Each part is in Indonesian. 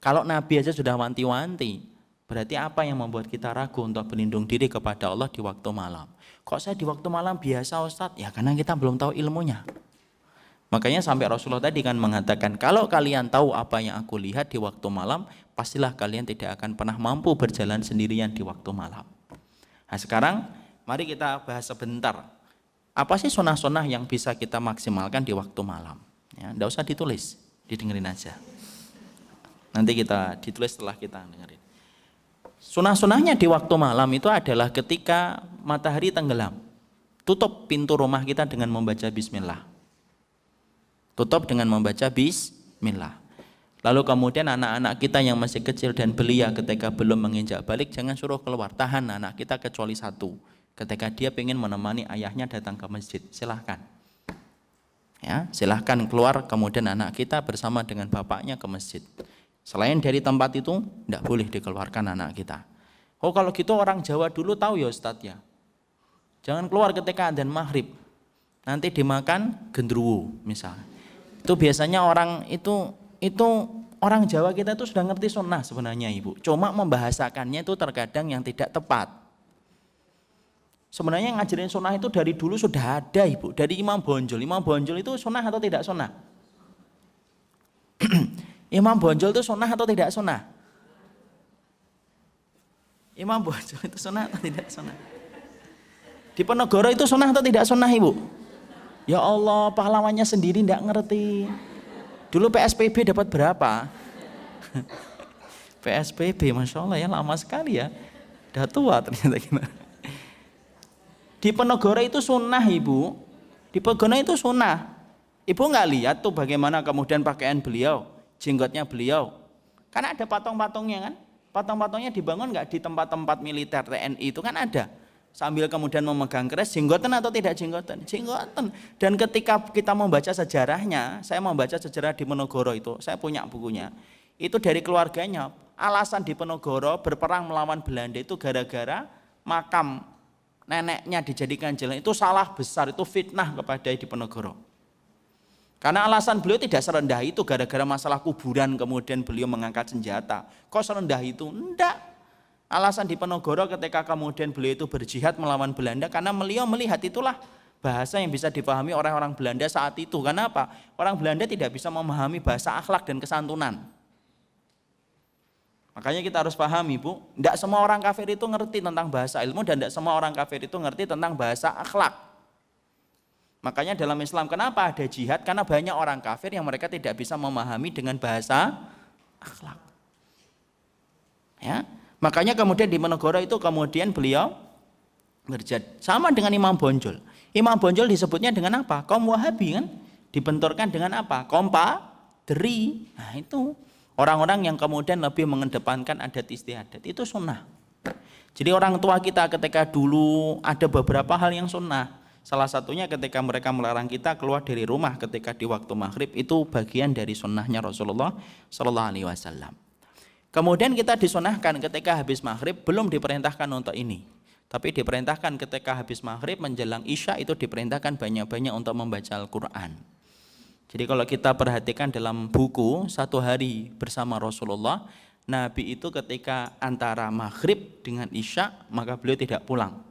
Kalau Nabi aja sudah wanti-wanti, berarti apa yang membuat kita ragu untuk berlindung diri kepada Allah di waktu malam? Kok saya di waktu malam biasa Ustadz? Ya karena kita belum tahu ilmunya. Makanya sampai Rasulullah tadi kan mengatakan, kalau kalian tahu apa yang aku lihat di waktu malam, pastilah kalian tidak akan pernah mampu berjalan sendirian di waktu malam. Nah sekarang mari kita bahas sebentar. Apa sih sunnah-sunnah yang bisa kita maksimalkan di waktu malam? Ya, enggak usah ditulis, didengerin aja. Nanti kita ditulis setelah kita dengerin. Sunnah-sunnahnya di waktu malam itu adalah ketika matahari tenggelam. Tutup pintu rumah kita dengan membaca bismillah. Tutup dengan membaca bismillah. Lalu kemudian anak-anak kita yang masih kecil dan belia ketika belum menginjak balik, jangan suruh keluar. Tahan anak kita kecuali satu. Ketika dia ingin menemani ayahnya datang ke masjid, silahkan. Ya, silahkan keluar, kemudian anak kita bersama dengan bapaknya ke masjid. Selain dari tempat itu, tidak boleh dikeluarkan anak kita. Oh kalau gitu orang Jawa dulu tahu ya Ustadz ya. Jangan keluar ketika adzan maghrib. Nanti dimakan gendruwo misalnya. Itu biasanya orang itu orang Jawa kita itu sudah ngerti sunnah sebenarnya Ibu. Cuma membahasakannya itu terkadang yang tidak tepat. Sebenarnya ngajarin sunnah itu dari dulu sudah ada Ibu. Dari Imam Bonjol. Imam Bonjol itu sunnah atau tidak sunnah? Imam Bonjol itu sunnah atau tidak sunnah? Imam Bonjol itu sunnah atau tidak sunnah? Di Penogoro itu sunnah atau tidak sunnah Ibu? Ya Allah, pahlawannya sendiri tidak ngerti. Dulu PSBB dapat berapa? PSBB, Masya Allah ya lama sekali ya. Udah tua ternyata kita. Di Penogoro itu sunnah Ibu. Di Penogoro itu sunnah. Ibu nggak lihat tuh bagaimana kemudian pakaian beliau, jenggotnya beliau. Karena ada patung-patungnya kan. Patung-patungnya dibangun nggak di tempat-tempat militer TNI itu kan ada. Sambil kemudian memegang keris, jenggotan atau tidak jenggotan? Jenggotan. Dan ketika kita membaca sejarahnya, saya membaca sejarah di Penogoro itu, saya punya bukunya. Itu dari keluarganya, alasan di Penogoro berperang melawan Belanda itu gara-gara makam neneknya dijadikan jalan. Itu salah besar, itu fitnah kepada di Penogoro. Karena alasan beliau tidak serendah itu gara-gara masalah kuburan kemudian beliau mengangkat senjata. Kok serendah itu? Enggak. Alasan di Penogoro ketika kemudian beliau itu berjihad melawan Belanda karena beliau melihat itulah bahasa yang bisa dipahami oleh orang Belanda saat itu. Karena apa? Orang Belanda tidak bisa memahami bahasa akhlak dan kesantunan. Makanya kita harus pahami Bu, tidak semua orang kafir itu ngerti tentang bahasa ilmu dan tidak semua orang kafir itu ngerti tentang bahasa akhlak. Makanya dalam Islam kenapa ada jihad? Karena banyak orang kafir yang mereka tidak bisa memahami dengan bahasa akhlak. Ya. Makanya kemudian di Penogoro itu kemudian beliau berjihad sama dengan Imam Bonjol. Imam Bonjol disebutnya dengan apa? Kaum Wahabi kan? Dibenturkan dengan apa? Kompadri. Nah itu orang-orang yang kemudian lebih mengedepankan adat istiadat itu sunnah. Jadi orang tua kita ketika dulu ada beberapa hal yang sunnah. Salah satunya ketika mereka melarang kita keluar dari rumah ketika di waktu maghrib itu bagian dari sunnahnya Rasulullah Shallallahu Alaihi Wasallam. Kemudian kita disunahkan ketika habis maghrib belum diperintahkan untuk ini. Tapi diperintahkan ketika habis maghrib menjelang isya itu diperintahkan banyak-banyak untuk membaca Al-Quran. Jadi kalau kita perhatikan dalam buku Satu Hari Bersama Rasulullah, Nabi itu ketika antara maghrib dengan isya maka beliau tidak pulang.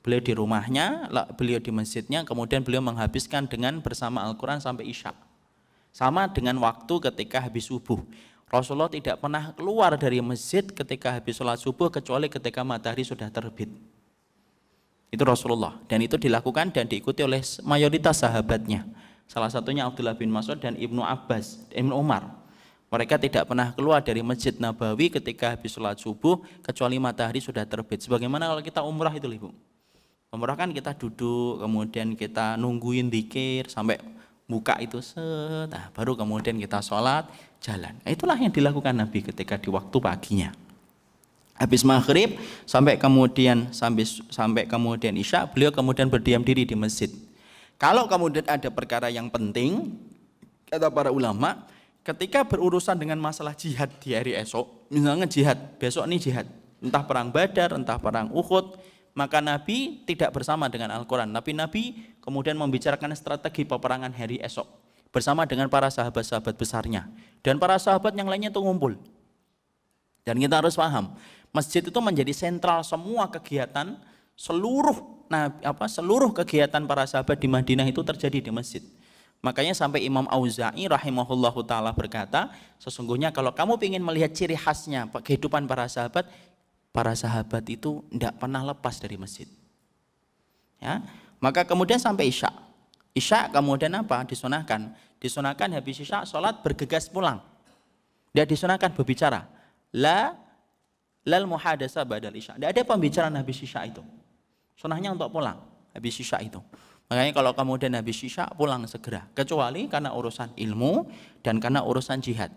Beliau di rumahnya, beliau di masjidnya, kemudian beliau menghabiskan dengan bersama Al-Quran sampai isya. Sama dengan waktu ketika habis subuh. Rasulullah tidak pernah keluar dari masjid ketika habis sholat subuh kecuali ketika matahari sudah terbit. Itu Rasulullah dan itu dilakukan dan diikuti oleh mayoritas sahabatnya. Salah satunya Abdullah bin Mas'ud dan Ibnu Abbas, Ibnu Umar. Mereka tidak pernah keluar dari Masjid Nabawi ketika habis sholat subuh kecuali matahari sudah terbit. Sebagaimana kalau kita umrah itu Ibu. Umrah kan kita duduk, kemudian kita nungguin dzikir sampai buka itu set, nah, baru kemudian kita sholat jalan. Itulah yang dilakukan Nabi ketika di waktu paginya. Habis maghrib sampai kemudian isya, beliau kemudian berdiam diri di masjid. Kalau kemudian ada perkara yang penting, kata para ulama, ketika berurusan dengan masalah jihad di hari esok, misalnya jihad, besok ini jihad, entah perang Badar, entah perang Uhud, maka Nabi tidak bersama dengan Al-Quran. Nabi kemudian membicarakan strategi peperangan hari esok bersama dengan para sahabat-sahabat besarnya. Dan para sahabat yang lainnya itu ngumpul. Dan kita harus paham, masjid itu menjadi sentral semua kegiatan seluruh kegiatan para sahabat di Madinah itu terjadi di masjid. Makanya sampai Imam Auza'i rahimahullahu ta'ala berkata, sesungguhnya kalau kamu ingin melihat ciri khasnya kehidupan para sahabat itu tidak pernah lepas dari masjid. Ya, maka kemudian sampai Isya. Isya kemudian apa? Disunahkan habis Isya sholat bergegas pulang. Dia disunahkan berbicara. Lal muhadasa ba'dal Isya. Tidak ada pembicaraan habis Isya itu. Sunahnya untuk pulang habis Isya itu. Makanya kalau kemudian habis Isya pulang segera, kecuali karena urusan ilmu dan karena urusan jihad.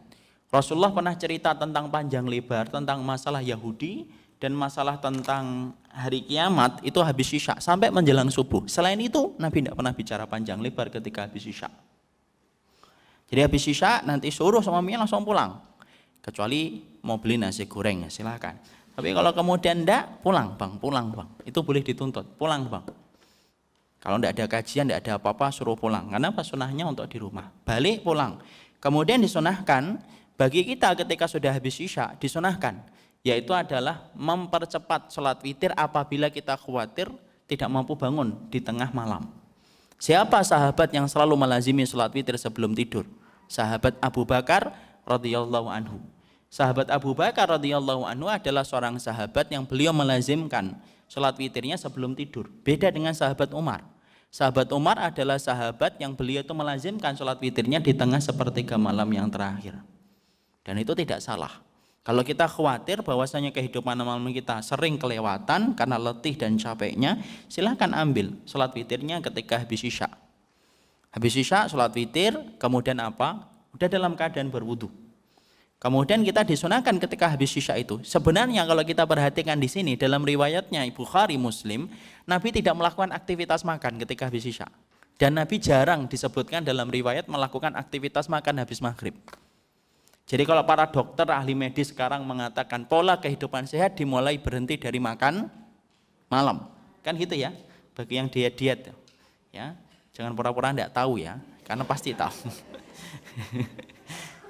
Rasulullah pernah cerita tentang panjang lebar tentang masalah Yahudi dan masalah tentang hari kiamat itu habis Isya sampai menjelang subuh. Selain itu Nabi tidak pernah bicara panjang lebar ketika habis Isya. Jadi habis Isya nanti suruh suaminya langsung pulang. Kecuali mau beli nasi goreng ya silakan. Tapi kalau kemudian enggak, pulang bang. Itu boleh dituntut, pulang bang. Kalau tidak ada kajian, tidak ada apa-apa, suruh pulang. Karena apa? Sunahnya untuk di rumah. Balik pulang. Kemudian disunahkan bagi kita ketika sudah habis Isya, disunahkan, yaitu adalah mempercepat sholat witir apabila kita khawatir tidak mampu bangun di tengah malam. Siapa sahabat yang selalu melazimi sholat witir sebelum tidur? Sahabat Abu Bakar radhiyallahu anhu. Sahabat Abu Bakar radhiyallahu anhu adalah seorang sahabat yang beliau melazimkan sholat witirnya sebelum tidur. Beda dengan sahabat Umar. Sahabat Umar adalah sahabat yang beliau itu melazimkan sholat witirnya di tengah sepertiga malam yang terakhir. Dan itu tidak salah. Kalau kita khawatir bahwasanya kehidupan malam kita sering kelewatan karena letih dan capeknya, silahkan ambil sholat witirnya ketika habis Isya. Habis Isya sholat witir, kemudian apa? Udah dalam keadaan berwudu. Kemudian kita disunahkan ketika habis Isya itu. Sebenarnya kalau kita perhatikan di sini dalam riwayatnya Bukhari Muslim, Nabi tidak melakukan aktivitas makan ketika habis Isya. Dan Nabi jarang disebutkan dalam riwayat melakukan aktivitas makan habis maghrib. Jadi kalau para dokter ahli medis sekarang mengatakan pola kehidupan sehat dimulai berhenti dari makan malam. Kan gitu ya, bagi yang diet-diet. Ya, jangan pura-pura enggak tahu ya, karena pasti tahu.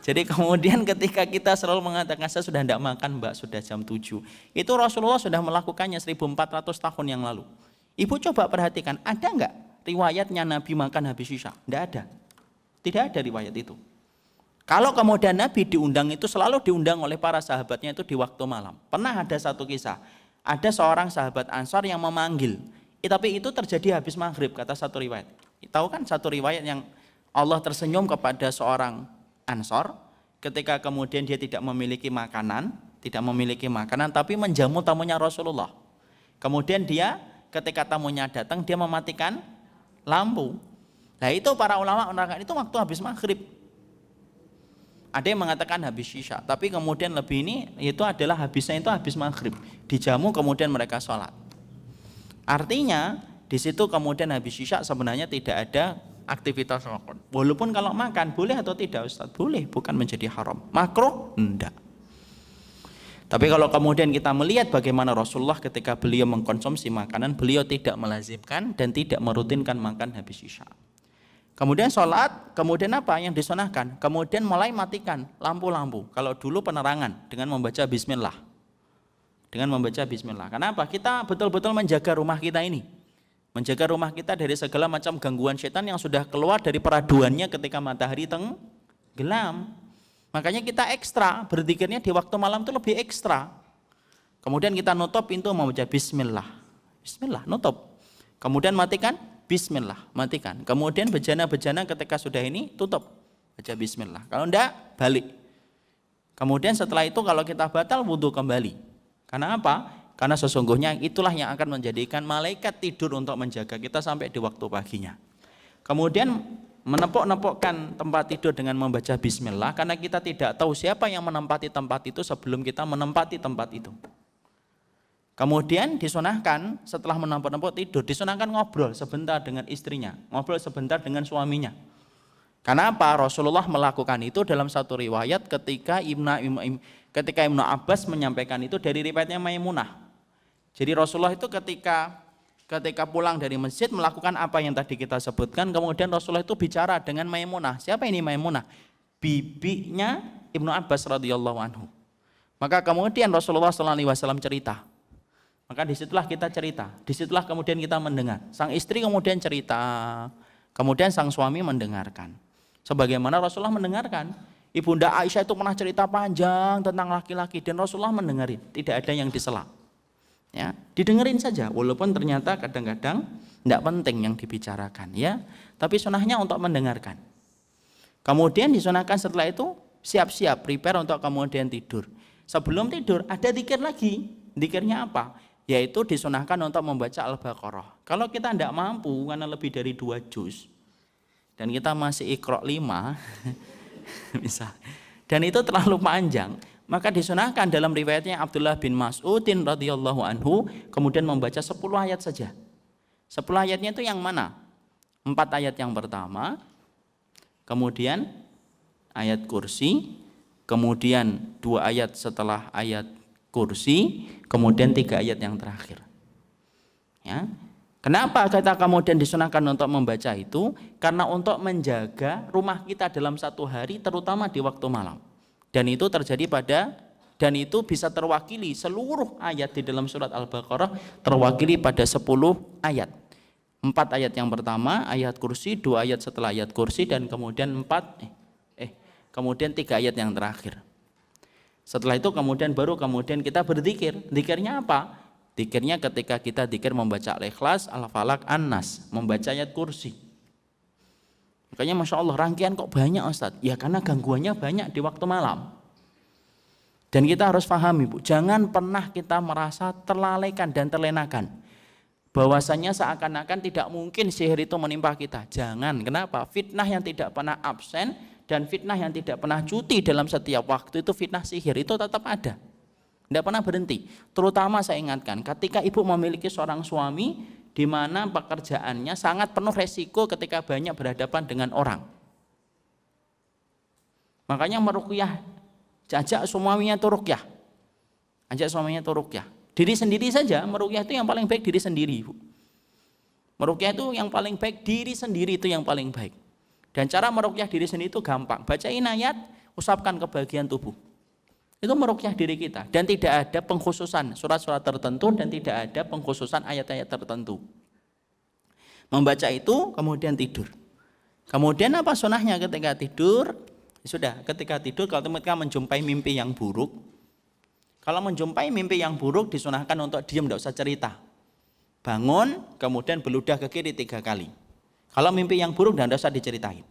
Jadi kemudian ketika kita selalu mengatakan saya sudah tidak makan mbak, sudah jam 7. Itu Rasulullah sudah melakukannya 1400 tahun yang lalu. Ibu coba perhatikan, ada enggak riwayatnya Nabi makan habis Isya? Tidak ada. Tidak ada riwayat itu. Kalau kemudian Nabi diundang itu selalu diundang oleh para sahabatnya itu di waktu malam. Pernah ada satu kisah, ada seorang sahabat Ansor yang memanggil. Tapi itu terjadi habis maghrib kata satu riwayat. Tahu kan satu riwayat yang Allah tersenyum kepada seorang Ansor ketika kemudian dia tidak memiliki makanan tapi menjamu tamunya Rasulullah. Kemudian dia ketika tamunya datang dia mematikan lampu. Nah itu para ulama menerangkan itu waktu habis maghrib. Ada yang mengatakan habis Isya, tapi kemudian lebih ini itu adalah habisnya itu habis maghrib. Dijamu kemudian mereka sholat. Artinya di situ kemudian habis Isya sebenarnya tidak ada aktivitas makan. Walaupun kalau makan boleh atau tidak Ustaz? Boleh, bukan menjadi haram. Makruh? Enggak. Tapi kalau kemudian kita melihat bagaimana Rasulullah ketika beliau mengkonsumsi makanan, beliau tidak melazimkan dan tidak merutinkan makan habis Isya. Kemudian sholat, kemudian apa yang disunahkan? Kemudian mulai matikan lampu-lampu. Kalau dulu penerangan dengan membaca bismillah. Dengan membaca bismillah. Kenapa? Kita betul-betul menjaga rumah kita ini. Menjaga rumah kita dari segala macam gangguan setan yang sudah keluar dari peraduannya ketika matahari tenggelam. Makanya kita ekstra, berzikirnya di waktu malam itu lebih ekstra. Kemudian kita nutup pintu membaca bismillah. Bismillah, nutup. Kemudian matikan, bismillah, matikan. Kemudian bejana-bejana ketika sudah ini, tutup. Baca bismillah. Kalau enggak, balik. Kemudian setelah itu kalau kita batal, wudhu kembali. Karena apa? Karena sesungguhnya itulah yang akan menjadikan malaikat tidur untuk menjaga kita sampai di waktu paginya. Kemudian menepuk-nepukkan tempat tidur dengan membaca bismillah karena kita tidak tahu siapa yang menempati tempat itu sebelum kita menempati tempat itu. Kemudian disunahkan setelah menempuk-nepuk tidur, disunahkan ngobrol sebentar dengan istrinya, ngobrol sebentar dengan suaminya. Karena apa? Rasulullah melakukan itu dalam satu riwayat ketika Ibnu Abbas menyampaikan itu dari riwayatnya Maimunah. Jadi Rasulullah itu ketika pulang dari masjid melakukan apa yang tadi kita sebutkan, kemudian Rasulullah itu bicara dengan Maimunah. Siapa ini Maimunah? Bibinya Ibnu Abbas radhiyallahu anhu. Maka kemudian Rasulullah SAW cerita. Maka disitulah kita cerita, disitulah kemudian kita mendengar. Sang istri kemudian cerita, kemudian sang suami mendengarkan. Sebagaimana Rasulullah mendengarkan. Ibunda Aisyah itu pernah cerita panjang tentang laki-laki dan Rasulullah mendengarin, tidak ada yang disela. Ya, didengerin saja, walaupun ternyata kadang-kadang tidak penting yang dibicarakan, ya. Tapi sunahnya untuk mendengarkan. Kemudian disunahkan setelah itu siap-siap, prepare untuk kemudian tidur. Sebelum tidur ada zikir lagi. Zikirnya apa? Yaitu disunahkan untuk membaca Al-Baqarah. Kalau kita tidak mampu karena lebih dari 2 juz dan kita masih Iqra 5 misal, dan itu terlalu panjang, maka disunahkan dalam riwayatnya Abdullah bin Mas'udin radhiyallahu anhu kemudian membaca 10 ayat saja. 10 ayatnya itu yang mana? 4 ayat yang pertama, kemudian ayat kursi, kemudian 2 ayat setelah ayat kursi, kemudian 3 ayat yang terakhir. Ya. Kenapa kita kemudian disunahkan untuk membaca itu? Karena untuk menjaga rumah kita dalam satu hari, terutama di waktu malam. Dan itu terjadi dan itu bisa terwakili seluruh ayat di dalam surat Al-Baqarah terwakili pada 10 ayat. 4 ayat yang pertama, ayat kursi, 2 ayat setelah ayat kursi, dan kemudian 3 ayat yang terakhir. Setelah itu kemudian kita berzikir. Zikirnya apa? Zikirnya ketika kita zikir membaca Al-Ikhlas, Al-Falaq, An-Nas, membaca ayat kursi. Makanya Masya Allah rangkaian kok banyak Ustadz? Ya karena gangguannya banyak di waktu malam. Dan kita harus pahami Bu, jangan pernah kita merasa terlalaikan dan terlenakan. Bahwasanya seakan-akan tidak mungkin sihir itu menimpa kita. Jangan, kenapa? Fitnah yang tidak pernah absen dan fitnah yang tidak pernah cuti dalam setiap waktu itu fitnah sihir itu tetap ada, tidak pernah berhenti. Terutama saya ingatkan ketika ibu memiliki seorang suami di mana pekerjaannya sangat penuh resiko ketika banyak berhadapan dengan orang. Makanya meruqyah, ajak suaminya tuh ruqyah, ajak suaminya tuh ruqyah. Diri sendiri saja meruqyah itu yang paling baik diri sendiri ibu. Meruqyah itu yang paling baik diri sendiri itu yang paling baik. Dan cara meruqyah diri sendiri itu gampang. Bacain ayat, usapkan ke bagian tubuh. Itu meruqyah diri kita. Dan tidak ada pengkhususan surat-surat tertentu dan tidak ada pengkhususan ayat-ayat tertentu. Membaca itu kemudian tidur. Kemudian apa sunahnya ketika tidur? Sudah, ketika tidur kalau ketika menjumpai mimpi yang buruk. Kalau menjumpai mimpi yang buruk disunahkan untuk diam, tidak usah cerita. Bangun, kemudian beludah ke kiri 3 kali. Kalau mimpi yang buruk tidak usah diceritain.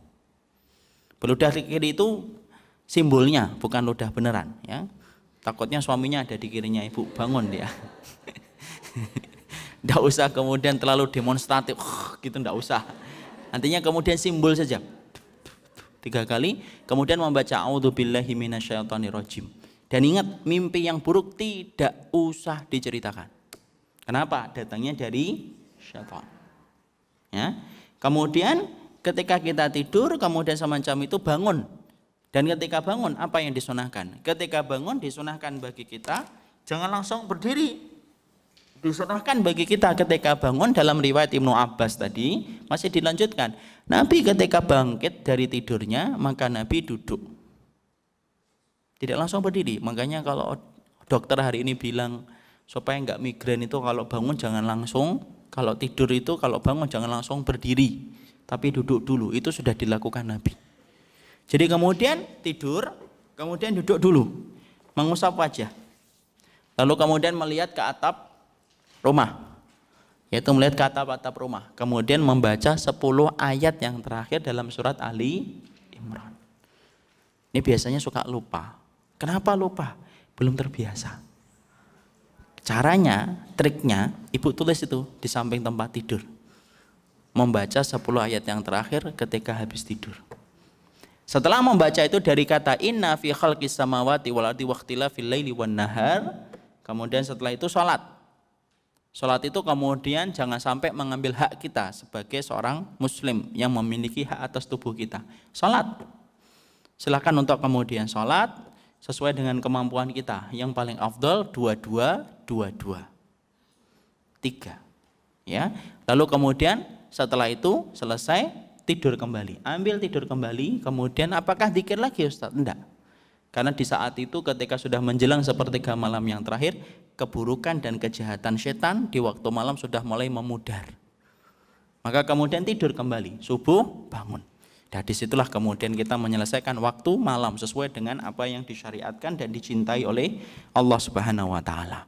Beludah di kiri itu simbolnya, bukan ludah beneran. Ya. Takutnya suaminya ada di kirinya ibu, bangun dia. Tidak usah kemudian terlalu demonstratif, gitu tidak usah. Nantinya kemudian simbol saja. 3 kali, kemudian membaca A'udzubillahi minasyaitonirrajim. Dan ingat, mimpi yang buruk tidak usah diceritakan. Kenapa? Datangnya dari syaitan. Ya. Kemudian ketika kita tidur, kemudian semacam itu bangun. Dan ketika bangun, apa yang disunahkan? Ketika bangun disunahkan bagi kita, jangan langsung berdiri. Disunahkan bagi kita ketika bangun, dalam riwayat Ibnu Abbas tadi, masih dilanjutkan. Nabi ketika bangkit dari tidurnya, maka Nabi duduk. Tidak langsung berdiri. Makanya kalau dokter hari ini bilang, supaya nggak migrain itu kalau bangun jangan langsung, kalau tidur itu kalau bangun jangan langsung berdiri, tapi duduk dulu. Itu sudah dilakukan Nabi. Jadi kemudian tidur, kemudian duduk dulu, mengusap wajah. Lalu kemudian melihat ke atap rumah, yaitu melihat ke atap-atap rumah. Kemudian membaca 10 ayat yang terakhir dalam surat Ali Imran. Ini biasanya suka lupa. Kenapa lupa? Belum terbiasa. Caranya, triknya, ibu tulis itu di samping tempat tidur. Membaca 10 ayat yang terakhir ketika habis tidur. Setelah membaca itu dari kata inna fi khalqis samawati wal ardi wakhtilafil laili wan nahar, kemudian setelah itu sholat. Sholat itu kemudian jangan sampai mengambil hak kita sebagai seorang muslim yang memiliki hak atas tubuh kita. Sholat. Silakan untuk kemudian sholat sesuai dengan kemampuan kita. Yang paling afdal 22, 22, 3. Ya. Lalu kemudian setelah itu selesai tidur kembali. Ambil tidur kembali. Kemudian apakah zikir lagi Ustaz? Enggak. Karena di saat itu ketika sudah menjelang sepertiga malam yang terakhir, keburukan dan kejahatan setan di waktu malam sudah mulai memudar. Maka kemudian tidur kembali, subuh bangun. Dan disitulah kemudian kita menyelesaikan waktu malam sesuai dengan apa yang disyariatkan dan dicintai oleh Allah Subhanahu wa Ta'ala.